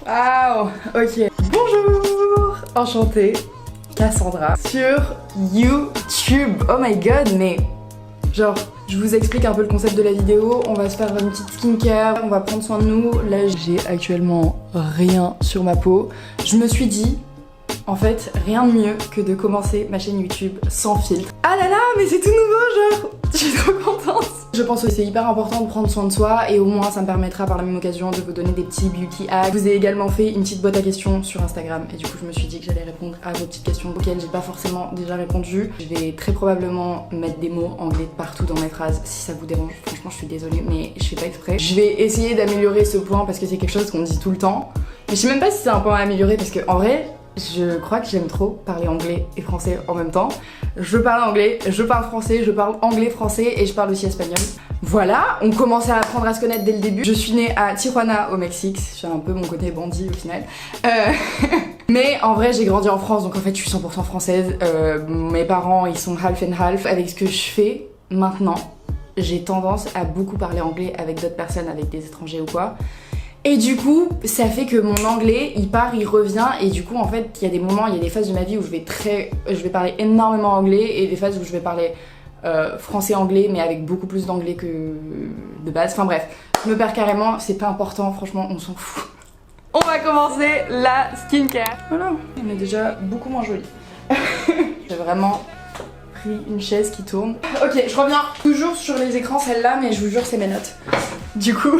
Waouh, ok. Bonjour, enchantée, Cassandra sur YouTube. Oh my god, mais genre, je vous explique un peu le concept de la vidéo. On va se faire une petite skincare, on va prendre soin de nous. Là, j'ai actuellement rien sur ma peau. Je me suis dit, en fait, rien de mieux que de commencer ma chaîne YouTube sans filtre. Ah là là, mais c'est tout nouveau, genre, je suis trop contente. Je pense que c'est hyper important de prendre soin de soi et au moins ça me permettra par la même occasion de vous donner des petits beauty hacks. Je vous ai également fait une petite boîte à questions sur Instagram et du coup je me suis dit que j'allais répondre à vos petites questions auxquelles j'ai pas forcément déjà répondu. Je vais très probablement mettre des mots anglais partout dans mes phrases si ça vous dérange. Franchement je suis désolée mais je fais pas exprès. Je vais essayer d'améliorer ce point parce que c'est quelque chose qu'on dit tout le temps. Mais je sais même pas si c'est un point à améliorer parce que en vrai je crois que j'aime trop parler anglais et français en même temps. Je parle anglais, je parle français, je parle anglais, français et je parle aussi espagnol. Voilà, on commence à apprendre à se connaître dès le début. Je suis née à Tijuana au Mexique, j'ai un peu mon côté bandit au final. Mais en vrai j'ai grandi en France donc en fait je suis 100% française. Mes parents ils sont half and half. Avec ce que je fais maintenant, j'ai tendance à beaucoup parler anglais avec d'autres personnes, avec des étrangers ou quoi. Et du coup, ça fait que mon anglais, il part, il revient, et du coup, en fait, il y a des moments, il y a des phases de ma vie où je vais parler énormément anglais, et des phases où je vais parler français-anglais, mais avec beaucoup plus d'anglais que de base. Enfin bref, je me perds carrément, c'est pas important, franchement, on s'en fout. On va commencer la skincare. Voilà, on est déjà beaucoup moins jolie. J'ai vraiment pris une chaise qui tourne. Ok, je reviens toujours sur les écrans, celle-là, mais je vous jure, c'est mes notes. Du coup...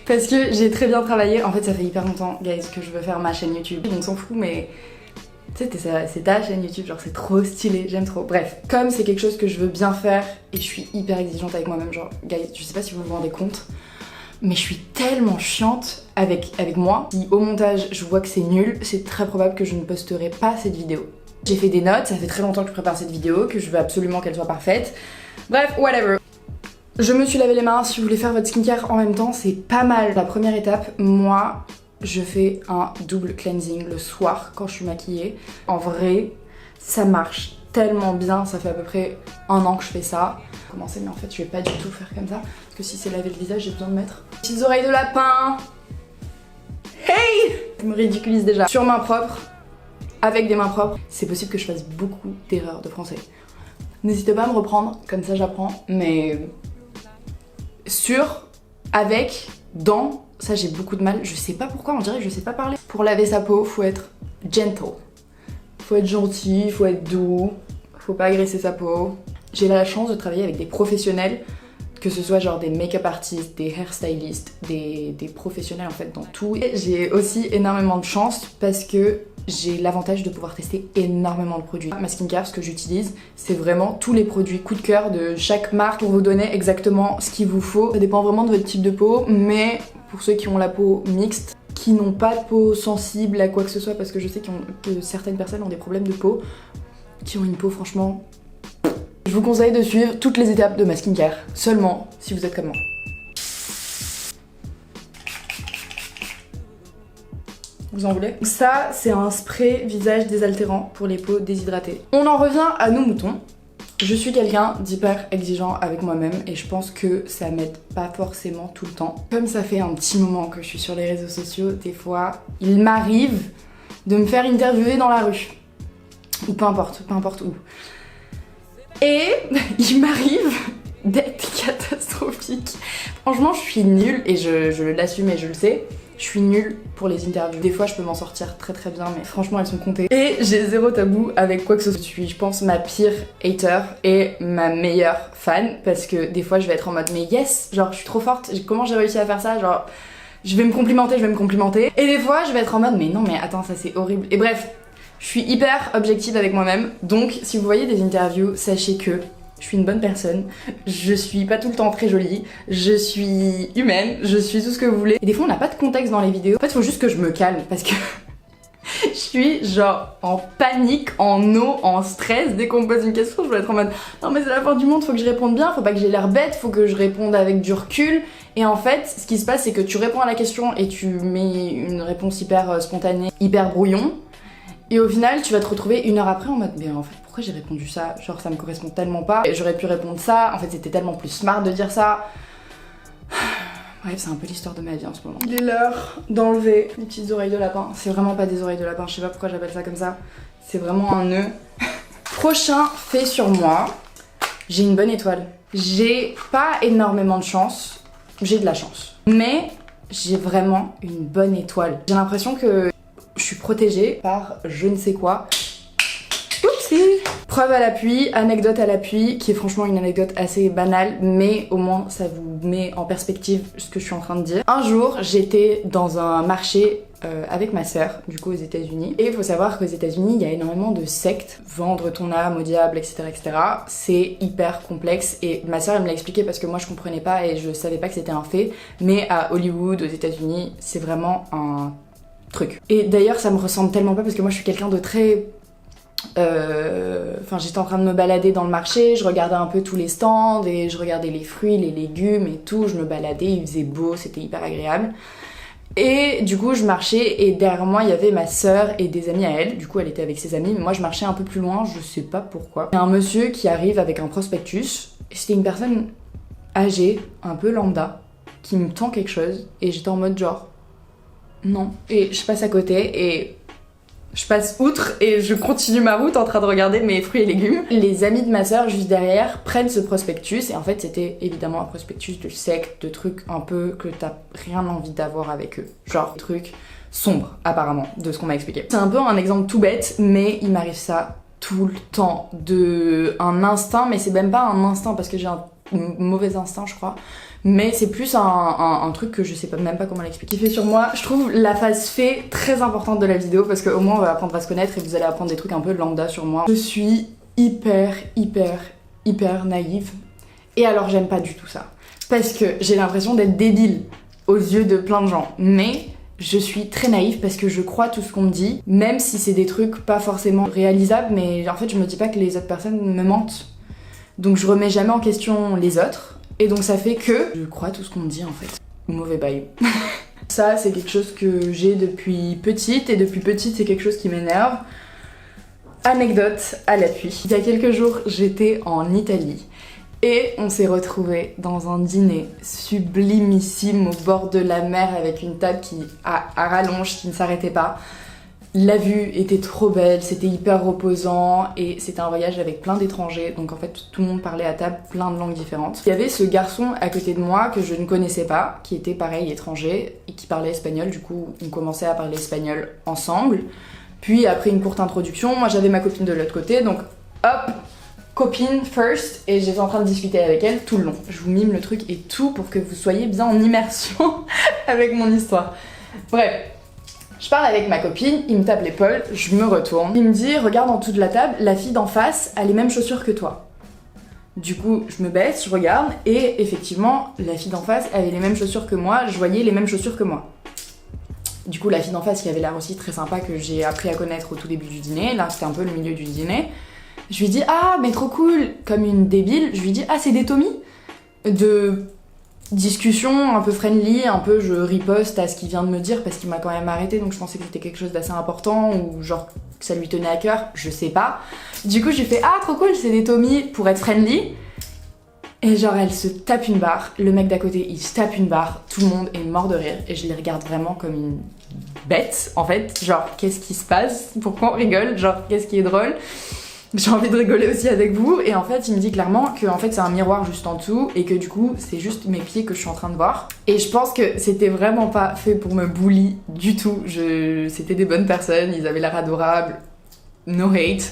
Parce que j'ai très bien travaillé, en fait ça fait hyper longtemps guys que je veux faire ma chaîne YouTube, on s'en fout mais tu sais c'est ta chaîne YouTube, genre c'est trop stylé, j'aime trop. Bref, comme c'est quelque chose que je veux bien faire et je suis hyper exigeante avec moi-même, genre guys je sais pas si vous vous rendez compte, mais je suis tellement chiante avec moi. Si au montage je vois que c'est nul, c'est très probable que je ne posterai pas cette vidéo. J'ai fait des notes, ça fait très longtemps que je prépare cette vidéo, que je veux absolument qu'elle soit parfaite. Bref, whatever. Je me suis lavé les mains, si vous voulez faire votre skincare en même temps, c'est pas mal. La première étape, moi, je fais un double cleansing le soir quand je suis maquillée. En vrai, ça marche tellement bien, ça fait à peu près 1 an que je fais ça. Commencer, mais en fait, je vais pas du tout faire comme ça, parce que si c'est laver le visage, j'ai besoin de mettre petites oreilles de lapin. Hey! Je me ridiculise déjà. Sur main propre, avec des mains propres, c'est possible que je fasse beaucoup d'erreurs de français. N'hésitez pas à me reprendre, comme ça j'apprends, mais... Sur, avec, dans, ça j'ai beaucoup de mal. Je sais pas pourquoi, on dirait que je sais pas parler. Pour laver sa peau, faut être gentle. Faut être gentil, faut être doux, faut pas agresser sa peau. J'ai la chance de travailler avec des professionnels, que ce soit genre des make-up artistes, des hairstylistes, des professionnels en fait dans tout. Et j'ai aussi énormément de chance parce que j'ai l'avantage de pouvoir tester énormément de produits. Ma skincare, ce que j'utilise, c'est vraiment tous les produits coup de cœur de chaque marque pour vous donner exactement ce qu'il vous faut. Ça dépend vraiment de votre type de peau, mais pour ceux qui ont la peau mixte, qui n'ont pas de peau sensible à quoi que ce soit, parce que je sais que certaines personnes ont des problèmes de peau, qui ont une peau franchement... Je vous conseille de suivre toutes les étapes de ma skincare, seulement si vous êtes comme moi. Vous en voulez? Ça, c'est un spray visage désaltérant pour les peaux déshydratées. On en revient à nos moutons. Je suis quelqu'un d'hyper exigeant avec moi-même et je pense que ça m'aide pas forcément tout le temps. Comme ça fait un petit moment que je suis sur les réseaux sociaux, des fois, il m'arrive de me faire interviewer dans la rue. Ou peu importe où. Et il m'arrive d'être catastrophique. Franchement, je suis nulle et je l'assume et je le sais. Je suis nulle pour les interviews. Des fois, je peux m'en sortir très très bien, mais franchement, elles sont comptées. Et j'ai zéro tabou avec quoi que ce soit. Je suis, je pense, ma pire hater et ma meilleure fan. Parce que des fois, je vais être en mode, mais yes, genre, je suis trop forte. Comment j'ai réussi à faire ça? Genre, je vais me complimenter. Et des fois, je vais être en mode, mais non, mais attends, ça c'est horrible. Et bref, je suis hyper objective avec moi-même. Donc, si vous voyez des interviews, sachez que je suis une bonne personne, je suis pas tout le temps très jolie, je suis humaine, je suis tout ce que vous voulez. Et des fois on n'a pas de contexte dans les vidéos. En fait il faut juste que je me calme parce que je suis genre en panique, en eau, en stress. Dès qu'on me pose une question je vais être en mode non mais c'est la fin du monde, faut que je réponde bien, faut pas que j'ai l'air bête, faut que je réponde avec du recul. Et en fait ce qui se passe c'est que tu réponds à la question et tu mets une réponse hyper spontanée, hyper brouillon. Et au final, tu vas te retrouver 1 heure après en mode mais en fait pourquoi j'ai répondu ça? Genre ça me correspond tellement pas. Et j'aurais pu répondre ça, en fait c'était tellement plus smart de dire ça. Bref, c'est un peu l'histoire de ma vie en ce moment. Il est l'heure d'enlever les petites oreilles de lapin. C'est vraiment pas des oreilles de lapin, je sais pas pourquoi j'appelle ça comme ça. C'est vraiment un nœud. Prochain fait sur moi, j'ai une bonne étoile. J'ai pas énormément de chance, j'ai de la chance. Mais j'ai vraiment une bonne étoile. J'ai l'impression que je suis protégée par je ne sais quoi. Oupsie! Preuve à l'appui, anecdote à l'appui, qui est franchement une anecdote assez banale, mais au moins ça vous met en perspective ce que je suis en train de dire. Un jour, j'étais dans un marché avec ma sœur, du coup aux États-Unis. Et il faut savoir qu'aux États-Unis, il y a énormément de sectes. Vendre ton âme au diable, etc., etc. C'est hyper complexe. Et ma sœur, elle me l'a expliqué parce que moi, je comprenais pas et je savais pas que c'était un fait. Mais à Hollywood, aux États-Unis, c'est vraiment un truc. Et d'ailleurs, ça me ressemble tellement pas parce que moi, je suis quelqu'un de très... Enfin, j'étais en train de me balader dans le marché, je regardais un peu tous les stands et je regardais les fruits, les légumes et tout. Je me baladais, il faisait beau, c'était hyper agréable. Et du coup je marchais et derrière moi il y avait ma sœur et des amis à elle, du coup elle était avec ses amis, mais moi je marchais un peu plus loin, je sais pas pourquoi. Il y a un monsieur qui arrive avec un prospectus, c'était une personne âgée, un peu lambda, qui me tend quelque chose et j'étais en mode genre non. Et je passe à côté et je passe outre et je continue ma route en train de regarder mes fruits et légumes. Les amis de ma sœur juste derrière prennent ce prospectus et en fait c'était évidemment un prospectus de secte, de trucs un peu que t'as rien envie d'avoir avec eux. Genre des trucs sombres apparemment, de ce qu'on m'a expliqué. C'est un peu un exemple tout bête, mais il m'arrive ça tout le temps. Un instinct, mais c'est même pas un instinct parce que j'ai un mauvais instinct je crois. Mais c'est plus un truc que je sais même pas comment l'expliquer. Qui fait sur moi, je trouve la phase fée très importante de la vidéo parce qu'au moins on va apprendre à se connaître et vous allez apprendre des trucs un peu lambda sur moi. Je suis hyper naïve et alors j'aime pas du tout ça. Parce que j'ai l'impression d'être débile aux yeux de plein de gens. Mais je suis très naïve parce que je crois tout ce qu'on me dit, même si c'est des trucs pas forcément réalisables, mais en fait je me dis pas que les autres personnes me mentent. Donc je remets jamais en question les autres. Et donc ça fait que je crois tout ce qu'on me dit en fait. Mauvais bail. Ça c'est quelque chose que j'ai depuis petite et depuis petite c'est quelque chose qui m'énerve. Anecdote à l'appui. Il y a quelques jours j'étais en Italie et on s'est retrouvés dans un dîner sublimissime au bord de la mer avec une table qui à rallonge qui ne s'arrêtait pas. La vue était trop belle, c'était hyper reposant et c'était un voyage avec plein d'étrangers, donc en fait tout le monde parlait à table plein de langues différentes. Il y avait ce garçon à côté de moi que je ne connaissais pas, qui était pareil étranger et qui parlait espagnol, du coup on commençait à parler espagnol ensemble. Puis après une courte introduction, moi j'avais ma copine de l'autre côté, donc hop, copine first, et j'étais en train de discuter avec elle tout le long. Je vous mime le truc et tout pour que vous soyez bien en immersion avec mon histoire. Bref. Je parle avec ma copine, il me tape l'épaule, je me retourne. Il me dit, regarde en dessous de la table, la fille d'en face a les mêmes chaussures que toi. Du coup, je me baisse, je regarde, et effectivement, la fille d'en face avait les mêmes chaussures que moi, je voyais les mêmes chaussures que moi. Du coup, la fille d'en face, qui avait l'air aussi très sympa, que j'ai appris à connaître au tout début du dîner, là c'était un peu le milieu du dîner, je lui dis, ah, mais trop cool, comme une débile, je lui dis, ah, c'est des Tommy de... discussion un peu friendly, un peu je riposte à ce qu'il vient de me dire parce qu'il m'a quand même arrêté donc je pensais que c'était quelque chose d'assez important ou genre que ça lui tenait à cœur, je sais pas. Du coup je lui fais ah trop cool c'est des Tommy pour être friendly et genre elle se tape une barre, le mec d'à côté il se tape une barre, tout le monde est mort de rire et je les regarde vraiment comme une bête en fait, genre qu'est-ce qui se passe, pourquoi on rigole, genre qu'est-ce qui est drôle. J'ai envie de rigoler aussi avec vous et en fait il me dit clairement que en fait c'est un miroir juste en dessous et que du coup c'est juste mes pieds que je suis en train de voir et je pense que c'était vraiment pas fait pour me bully du tout, c'était des bonnes personnes, ils avaient l'air adorables, no hate,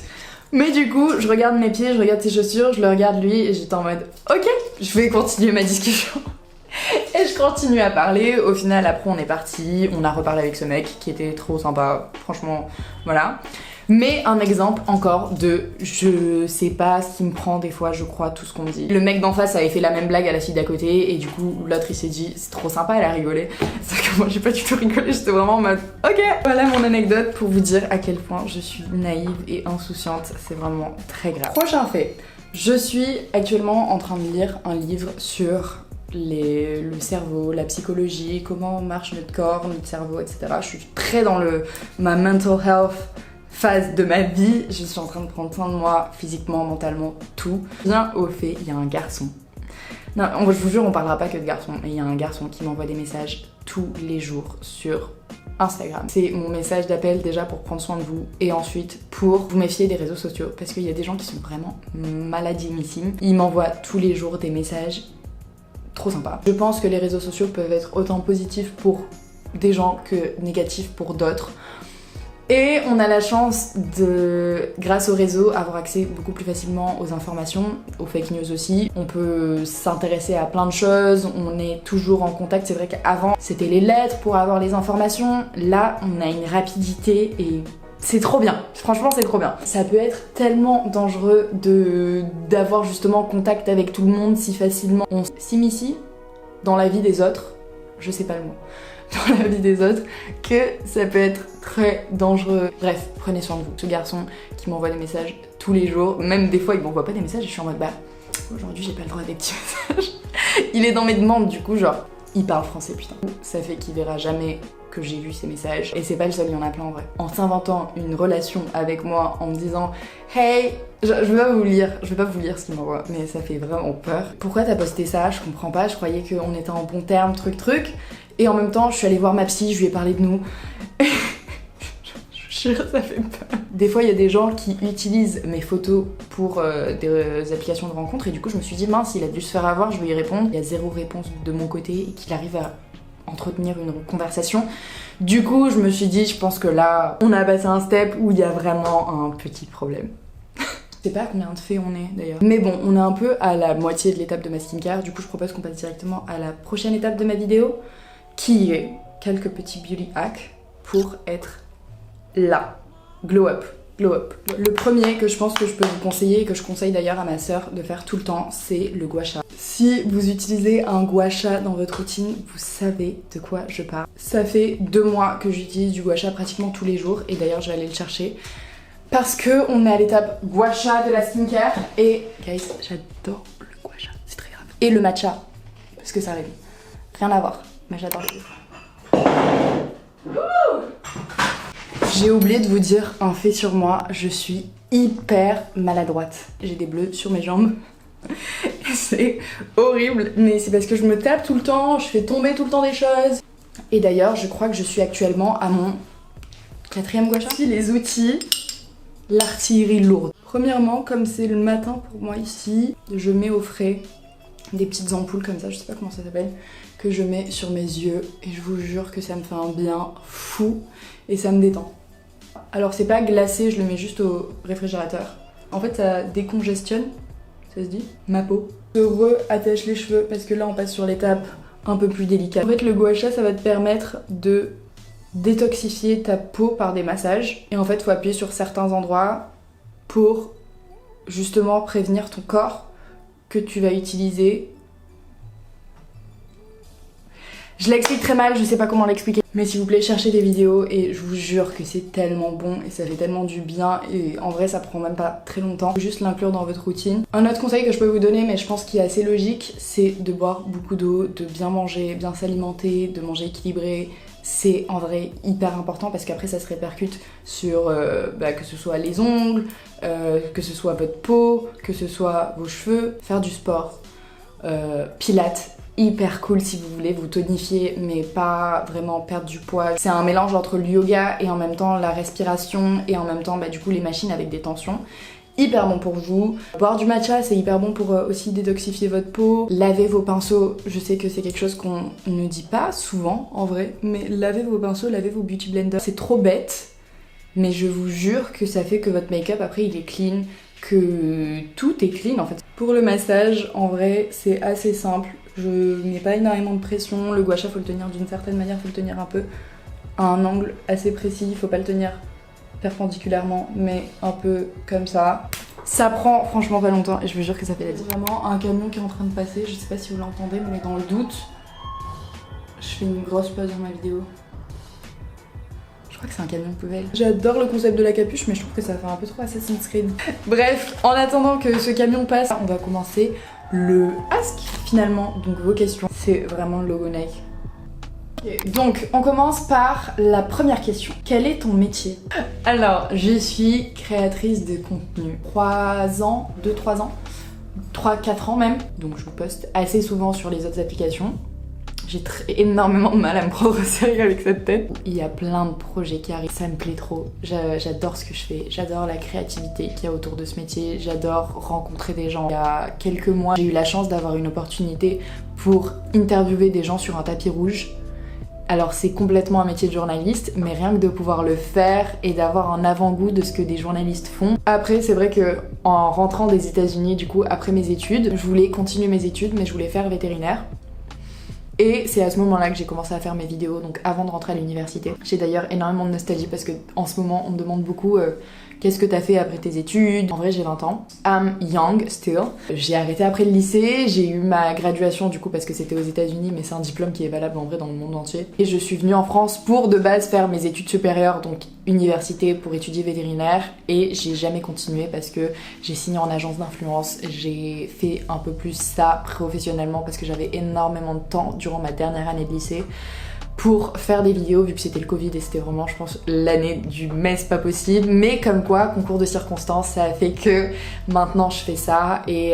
mais du coup je regarde mes pieds, je regarde ses chaussures, je le regarde lui et j'étais en mode ok je vais continuer ma discussion. Et je continue à parler, au final après on est parti, on a reparlé avec ce mec qui était trop sympa, franchement voilà. Mais un exemple encore de je sais pas ce qui me prend des fois, je crois tout ce qu'on me dit. Le mec d'en face avait fait la même blague à la fille d'à côté et du coup l'autre il s'est dit c'est trop sympa, elle a rigolé. Sauf que moi j'ai pas du tout rigolé, j'étais vraiment en mode ok. Voilà mon anecdote pour vous dire à quel point je suis naïve et insouciante, c'est vraiment très grave. Prochain fait, je suis actuellement en train de lire un livre sur le cerveau, la psychologie, comment marche notre corps, notre cerveau, etc. Je suis très dans ma mental health phase de ma vie, je suis en train de prendre soin de moi, physiquement, mentalement, tout. Bien au fait, il y a un garçon Non, je vous jure, on parlera pas que de garçons. Il y a un garçon qui m'envoie des messages tous les jours sur Instagram. C'est mon message d'appel déjà pour prendre soin de vous et ensuite pour vous méfier des réseaux sociaux parce qu'il y a des gens qui sont vraiment maladissimes. Ils m'envoient tous les jours des messages trop sympas. Je pense que les réseaux sociaux peuvent être autant positifs pour des gens que négatifs pour d'autres. Et on a la chance de, grâce au réseau, avoir accès beaucoup plus facilement aux informations, aux fake news aussi. On peut s'intéresser à plein de choses, on est toujours en contact. C'est vrai qu'avant, c'était les lettres pour avoir les informations. Là, on a une rapidité et c'est trop bien. Franchement, c'est trop bien. Ça peut être tellement dangereux d'avoir justement contact avec tout le monde si facilement. On s'immisce dans la vie des autres, je sais pas le mot, dans la vie des autres, que ça peut être très dangereux. Bref, prenez soin de vous. Ce garçon qui m'envoie des messages tous les jours, même des fois il m'envoie pas des messages et je suis en mode bah aujourd'hui j'ai pas le droit des petits messages. Il est dans mes demandes du coup, genre il parle français putain. Ça fait qu'il verra jamais que j'ai vu ces messages et c'est pas le seul, il y en a plein en vrai. En s'inventant une relation avec moi en me disant hey, je vais pas vous lire ce qu'il m'envoie, mais ça fait vraiment peur. Pourquoi t'as posté ça? Je comprends pas, je croyais qu'on était en bon terme, truc. Et en même temps, je suis allée voir ma psy, je lui ai parlé de nous. Je jure, ça fait peur. Des fois, il y a des gens qui utilisent mes photos pour des applications de rencontres et du coup, je me suis dit mince, il a dû se faire avoir, je vais y répondre. Il y a zéro réponse de mon côté et qu'il arrive à entretenir une conversation. Du coup, je me suis dit, je pense que là, on a passé un step où il y a vraiment un petit problème. Je sais pas combien de faits on est d'ailleurs. Mais bon, on est un peu à la moitié de l'étape de ma skincare. Du coup, je propose qu'on passe directement à la prochaine étape de ma vidéo, qui est quelques petits beauty hacks pour être là. Glow up. Le premier que je pense que je peux vous conseiller et que je conseille d'ailleurs à ma sœur de faire tout le temps, c'est le gua sha. Si vous utilisez un gua sha dans votre routine, vous savez de quoi je parle. Ça fait 2 mois que j'utilise du gua sha pratiquement tous les jours et d'ailleurs je vais aller le chercher parce que on est à l'étape gua sha de la skincare et guys, j'adore le gua sha, c'est très grave. Et le matcha, parce que ça arrive. Rien à voir, mais j'adore. J'ai oublié de vous dire un fait sur moi, je suis hyper maladroite. J'ai des bleus sur mes jambes. C'est horrible, mais c'est parce que je me tape tout le temps, je fais tomber tout le temps des choses. Et d'ailleurs, je crois que je suis actuellement à mon 4e gua sha. Ici, les outils, l'artillerie lourde. Premièrement, comme c'est le matin pour moi ici, je mets au frais des petites ampoules comme ça, je sais pas comment ça s'appelle, que je mets sur mes yeux et je vous jure que ça me fait un bien fou et ça me détend. Alors c'est pas glacé, je le mets juste au réfrigérateur. En fait ça décongestionne, ça se dit, ma peau. Je re-attache les cheveux parce que là on passe sur l'étape un peu plus délicate. En fait le gua sha ça va te permettre de détoxifier ta peau par des massages. Et en fait faut appuyer sur certains endroits pour justement prévenir ton corps que tu vas utiliser. Je l'explique très mal, je sais pas comment l'expliquer. Mais s'il vous plaît, cherchez des vidéos et je vous jure que c'est tellement bon et ça fait tellement du bien et en vrai ça prend même pas très longtemps. Faut juste l'inclure dans votre routine. Un autre conseil que je peux vous donner, mais je pense qu'il est assez logique, c'est de boire beaucoup d'eau, de bien manger, bien s'alimenter, de manger équilibré. C'est en vrai hyper important parce qu'après ça se répercute sur que ce soit les ongles, que ce soit votre peau, que ce soit vos cheveux. Faire du sport, pilates, hyper cool si vous voulez vous tonifier mais pas vraiment perdre du poids. C'est un mélange entre le yoga et en même temps la respiration et en même temps du coup les machines avec des tensions. Hyper bon pour vous. Boire du matcha c'est hyper bon pour aussi détoxifier votre peau. Laver vos pinceaux, je sais que c'est quelque chose qu'on ne dit pas souvent en vrai, mais lavez vos pinceaux, lavez vos beauty blenders. C'est trop bête, mais je vous jure que ça fait que votre make-up après il est clean, que tout est clean en fait. Pour le massage, en vrai c'est assez simple. Je mets pas énormément de pression, le gua sha faut le tenir d'une certaine manière, faut le tenir un peu à un angle assez précis, faut pas le tenir perpendiculairement mais un peu comme ça. Ça prend franchement pas longtemps et je vous jure que ça fait la différence. Vraiment un camion qui est en train de passer, je sais pas si vous l'entendez mais dans le doute, je fais une grosse pause dans ma vidéo. Je crois que c'est un camion poubelle. J'adore le concept de la capuche mais je trouve que ça fait un peu trop Assassin's Creed. Bref, en attendant que ce camion passe, on va commencer le ask finalement, donc vos questions. C'est vraiment le logo Nike. Okay. Donc on commence par la première question. Quel est ton métier? Alors je suis créatrice de contenu. 2-3 ans 3-4 ans même, donc je poste assez souvent sur les autres applications. J'ai énormément de mal à me prendre au sérieux avec cette tête. Il y a plein de projets qui arrivent, ça me plaît trop. J'adore ce que je fais, j'adore la créativité qu'il y a autour de ce métier, j'adore rencontrer des gens. Il y a quelques mois, j'ai eu la chance d'avoir une opportunité pour interviewer des gens sur un tapis rouge. Alors c'est complètement un métier de journaliste, mais rien que de pouvoir le faire et d'avoir un avant-goût de ce que des journalistes font. Après c'est vrai que en rentrant des États-Unis, du coup après mes études, je voulais continuer mes études, mais je voulais faire vétérinaire. Et c'est à ce moment-là que j'ai commencé à faire mes vidéos, donc avant de rentrer à l'université. J'ai d'ailleurs énormément de nostalgie parce que en ce moment on me demande beaucoup qu'est-ce que t'as fait après tes études. En vrai j'ai 20 ans. I'm young still. J'ai arrêté après le lycée, j'ai eu ma graduation du coup parce que c'était aux États-Unis, mais c'est un diplôme qui est valable en vrai dans le monde entier. Et je suis venue en France pour de base faire mes études supérieures, donc université pour étudier vétérinaire, et j'ai jamais continué parce que j'ai signé en agence d'influence. J'ai fait un peu plus ça professionnellement parce que j'avais énormément de temps durant ma dernière année de lycée pour faire des vidéos, vu que c'était le Covid et c'était vraiment, je pense, l'année du mess pas possible. Mais comme quoi, concours de circonstances, ça a fait que maintenant je fais ça et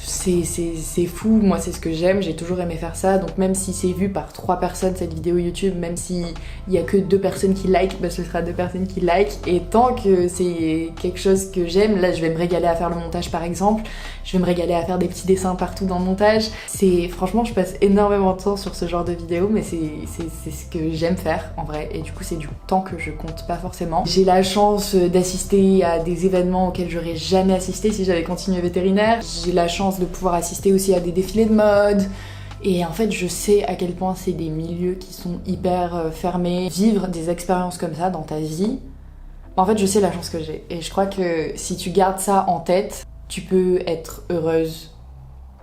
c'est fou. Moi c'est ce que j'aime, j'ai toujours aimé faire ça. Donc même si c'est vu par 3 personnes cette vidéo YouTube, même s'il y a que 2 personnes qui like, bah ce sera 2 personnes qui like. Et tant que c'est quelque chose que j'aime, là je vais me régaler à faire le montage par exemple. Je vais me régaler à faire des petits dessins partout dans le montage. Franchement je passe énormément de temps sur ce genre de vidéos, mais c'est ce que j'aime faire en vrai. Et du coup c'est du temps que je compte pas forcément. J'ai la chance d'assister à des événements auxquels j'aurais jamais assisté si j'avais continué vétérinaire. J'ai la chance de pouvoir assister aussi à des défilés de mode. Et en fait je sais à quel point c'est des milieux qui sont hyper fermés. Vivre des expériences comme ça dans ta vie, en fait je sais la chance que j'ai. Et je crois que si tu gardes ça en tête, tu peux être heureuse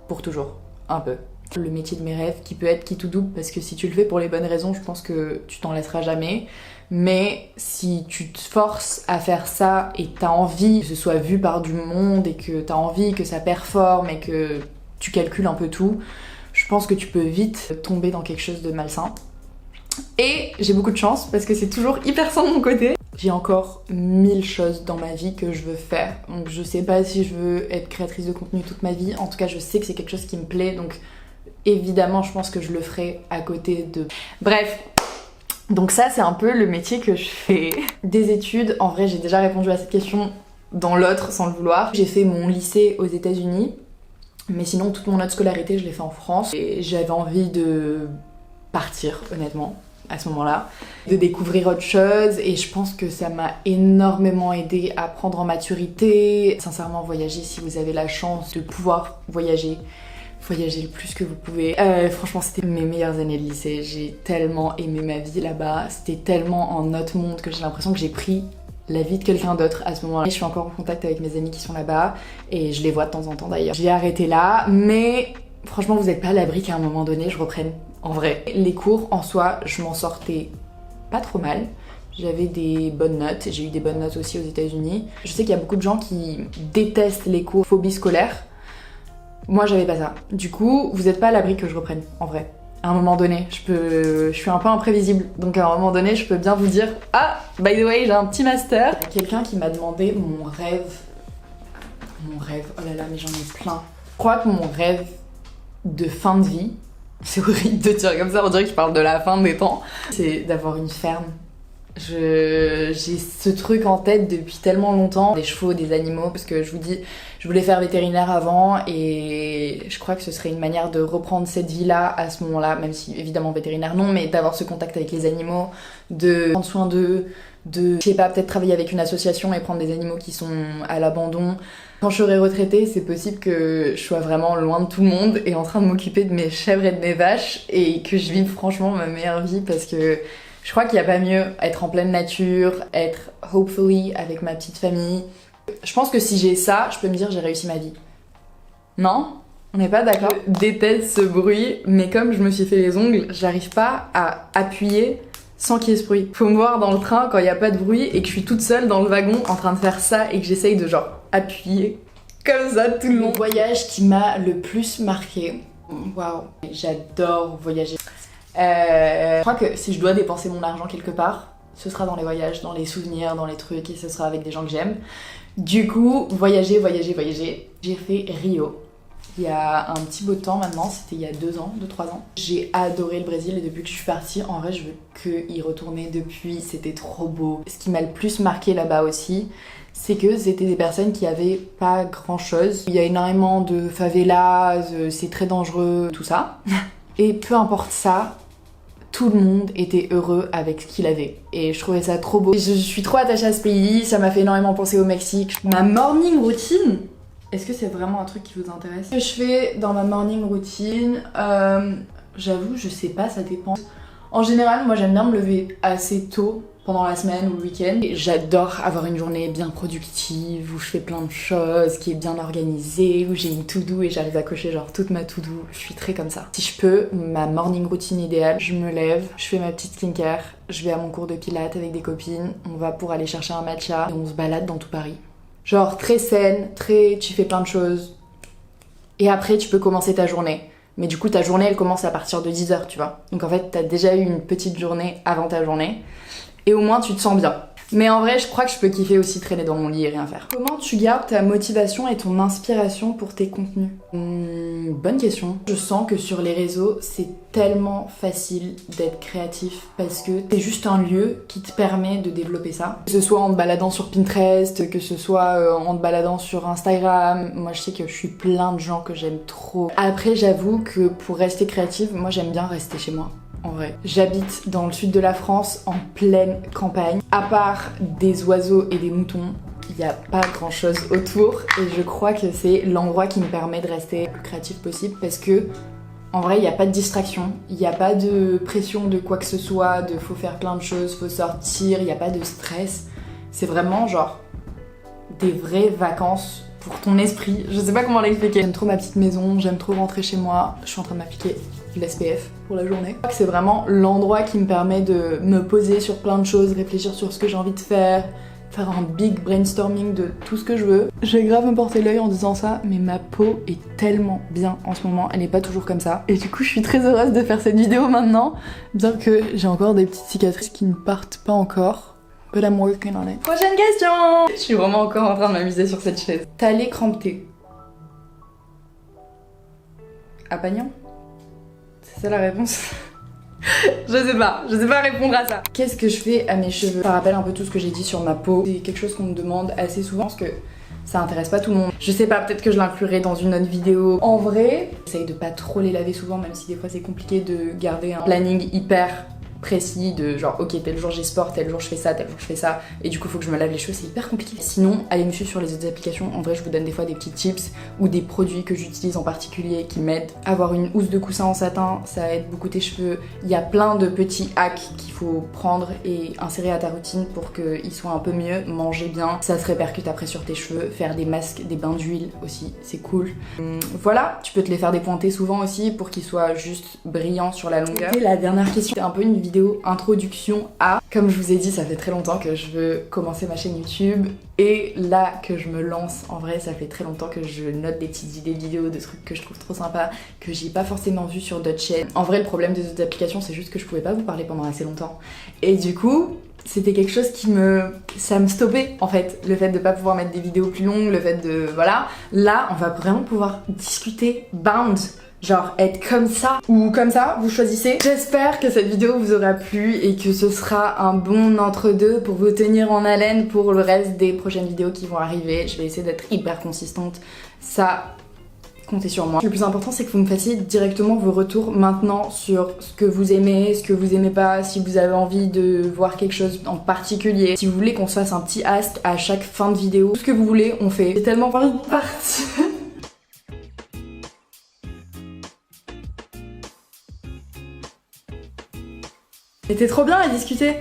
pour toujours, un peu. Le métier de mes rêves qui peut être qui tout double, parce que si tu le fais pour les bonnes raisons, je pense que tu t'en laisseras jamais. Mais si tu te forces à faire ça et t'as envie que ce soit vu par du monde et que t'as envie que ça performe et que tu calcules un peu tout, je pense que tu peux vite tomber dans quelque chose de malsain. Et j'ai beaucoup de chance parce que c'est toujours hyper sain de mon côté. J'ai encore 1000 choses dans ma vie que je veux faire. Donc je sais pas si je veux être créatrice de contenu toute ma vie. En tout cas je sais que c'est quelque chose qui me plaît. Donc évidemment je pense que je le ferai à côté de... Bref. Donc ça c'est un peu le métier que je fais. Des études, en vrai j'ai déjà répondu à cette question dans l'autre sans le vouloir. J'ai fait mon lycée aux États-Unis. Mais sinon toute mon autre scolarité je l'ai fait en France. Et j'avais envie de partir honnêtement à ce moment-là, de découvrir autre chose, et je pense que ça m'a énormément aidé à prendre en maturité. Sincèrement, voyager, si vous avez la chance de pouvoir voyager le plus que vous pouvez. Franchement, c'était mes meilleures années de lycée. J'ai tellement aimé ma vie là-bas. C'était tellement un autre monde que j'ai l'impression que j'ai pris la vie de quelqu'un d'autre à ce moment-là. Je suis encore en contact avec mes amis qui sont là-bas et je les vois de temps en temps d'ailleurs. J'ai arrêté là, mais franchement, vous n'êtes pas à l'abri qu'à un moment donné, je reprenne. En vrai, les cours en soi, je m'en sortais pas trop mal. J'avais des bonnes notes, j'ai eu des bonnes notes aussi aux États-Unis. Je sais qu'il y a beaucoup de gens qui détestent les cours, phobie scolaire. Moi, j'avais pas ça. Du coup, vous êtes pas à l'abri que je reprenne, en vrai. À un moment donné, je suis un peu imprévisible. Donc à un moment donné, je peux bien vous dire « Ah, by the way, j'ai un petit master !» Il y a quelqu'un qui m'a demandé mon rêve. Mon rêve, oh là là, mais j'en ai plein. Je crois que mon rêve de fin de vie, c'est horrible de dire comme ça, on dirait que je parle de la fin des temps, c'est d'avoir une ferme. J'ai ce truc en tête depuis tellement longtemps, des chevaux, des animaux, parce que je vous dis, je voulais faire vétérinaire avant et je crois que ce serait une manière de reprendre cette vie-là à ce moment-là, même si évidemment vétérinaire non, mais d'avoir ce contact avec les animaux, de prendre soin d'eux, de, je sais pas, peut-être travailler avec une association et prendre des animaux qui sont à l'abandon. Quand je serai retraitée, c'est possible que je sois vraiment loin de tout le monde et en train de m'occuper de mes chèvres et de mes vaches et que je vive franchement ma meilleure vie, parce que je crois qu'il n'y a pas mieux, être en pleine nature, être hopefully avec ma petite famille. Je pense que si j'ai ça, je peux me dire j'ai réussi ma vie. Non ? On n'est pas d'accord ? Je déteste ce bruit, mais comme je me suis fait les ongles, j'arrive pas à appuyer sans qu'il y ait ce bruit. Faut me voir dans le train quand il n'y a pas de bruit et que je suis toute seule dans le wagon en train de faire ça et que j'essaye de genre appuyer comme ça tout le long. Le voyage qui m'a le plus marqué. Waouh, j'adore voyager. Je crois que si je dois dépenser mon argent quelque part, ce sera dans les voyages, dans les souvenirs, dans les trucs, et ce sera avec des gens que j'aime. Du coup, voyager. J'ai fait Rio. Il y a un petit bout de temps maintenant, c'était il y a 2 ans, 3 ans. J'ai adoré le Brésil et depuis que je suis partie, en vrai, je veux que y retourner depuis. C'était trop beau. Ce qui m'a le plus marqué là-bas aussi, c'est que c'était des personnes qui avaient pas grand-chose. Il y a énormément de favelas, c'est très dangereux, tout ça. Et peu importe ça, tout le monde était heureux avec ce qu'il avait. Et je trouvais ça trop beau. Je suis trop attachée à ce pays, ça m'a fait énormément penser au Mexique. Ma morning routine, est-ce que c'est vraiment un truc qui vous intéresse? Ce que je fais dans ma morning routine, j'avoue, je sais pas, ça dépend. En général, moi j'aime bien me lever assez tôt pendant la semaine ou le week-end. J'adore avoir une journée bien productive, où je fais plein de choses, qui est bien organisée, où j'ai une to-do et j'arrive à cocher genre toute ma to-do. Je suis très comme ça. Si je peux, ma morning routine idéale, je me lève, je fais ma petite skincare, je vais à mon cours de pilates avec des copines, on va pour aller chercher un matcha et on se balade dans tout Paris. Genre très saine, tu fais plein de choses. Et après, tu peux commencer ta journée. Mais du coup, ta journée, elle commence à partir de 10h, tu vois. Donc en fait, t'as déjà eu une petite journée avant ta journée. Et au moins, tu te sens bien. Mais en vrai, je crois que je peux kiffer aussi traîner dans mon lit et rien faire. Comment tu gardes ta motivation et ton inspiration pour tes contenus? Bonne question. Je sens que sur les réseaux, c'est tellement facile d'être créatif parce que c'est juste un lieu qui te permet de développer ça. Que ce soit en te baladant sur Pinterest, que ce soit en te baladant sur Instagram. Moi, je sais que je suis plein de gens que j'aime trop. Après, j'avoue que pour rester créative, moi, j'aime bien rester chez moi. En vrai. J'habite dans le sud de la France, en pleine campagne. À part des oiseaux et des moutons, il n'y a pas grand chose autour. Et je crois que c'est l'endroit qui me permet de rester le plus créatif possible parce que, en vrai, il n'y a pas de distraction, il n'y a pas de pression de quoi que ce soit, de faut faire plein de choses, faut sortir, il n'y a pas de stress. C'est vraiment genre des vraies vacances pour ton esprit. Je sais pas comment l'expliquer. J'aime trop ma petite maison, j'aime trop rentrer chez moi. Je suis en train de m'appliquer l'SPF pour la journée. Je crois que c'est vraiment l'endroit qui me permet de me poser sur plein de choses, réfléchir sur ce que j'ai envie de faire un big brainstorming de tout ce que je veux. Je vais grave me porter l'œil en disant ça, mais ma peau est tellement bien en ce moment, elle n'est pas toujours comme ça. Et du coup, je suis très heureuse de faire cette vidéo maintenant, bien que j'ai encore des petites cicatrices qui ne partent pas encore. But I'm working on it. Prochaine question! Je suis vraiment encore en train de m'amuser sur cette chaise. Talé crampté. À Pagnan? C'est ça la réponse? Je sais pas répondre à ça. Qu'est-ce que je fais à mes cheveux? Ça rappelle un peu tout ce que j'ai dit sur ma peau. C'est quelque chose qu'on me demande assez souvent parce que ça intéresse pas tout le monde. Je sais pas, peut-être que je l'inclurai dans une autre vidéo. En vrai, j'essaye de pas trop les laver souvent, même si des fois c'est compliqué de garder un planning hyper précis de genre ok tel jour j'ai sport, tel jour je fais ça, tel jour je fais ça et du coup faut que je me lave les cheveux, c'est hyper compliqué. Sinon allez me suivre sur les autres applications, en vrai je vous donne des fois des petits tips ou des produits que j'utilise en particulier qui m'aident. Avoir une housse de coussin en satin, ça aide beaucoup tes cheveux. Il y a plein de petits hacks qu'il faut prendre et insérer à ta routine pour qu'ils soient un peu mieux. Manger bien, ça se répercute après sur tes cheveux. Faire des masques, des bains d'huile aussi, c'est cool. Voilà, tu peux te les faire dépointer souvent aussi pour qu'ils soient juste brillants sur la longueur. Et la dernière question, c'est un peu une vidéo introduction à, comme je vous ai dit, ça fait très longtemps que je veux commencer ma chaîne YouTube et là que je me lance, en vrai ça fait très longtemps que je note des petites idées de vidéos, de trucs que je trouve trop sympas, que j'ai pas forcément vu sur d'autres chaînes. En vrai le problème des autres applications c'est juste que je pouvais pas vous parler pendant assez longtemps et du coup c'était quelque chose ça me stoppait en fait, le fait de pas pouvoir mettre des vidéos plus longues, le fait de voilà, là on va vraiment pouvoir discuter bound. Genre être comme ça ou comme ça, vous choisissez. J'espère que cette vidéo vous aura plu et que ce sera un bon entre-deux pour vous tenir en haleine pour le reste des prochaines vidéos qui vont arriver. Je vais essayer d'être hyper consistante. Ça, comptez sur moi. Le plus important c'est que vous me fassiez directement vos retours maintenant sur ce que vous aimez, ce que vous aimez pas, si vous avez envie de voir quelque chose en particulier, si vous voulez qu'on se fasse un petit ask à chaque fin de vidéo, tout ce que vous voulez on fait. J'ai tellement envie de partir. C'était trop bien à discuter.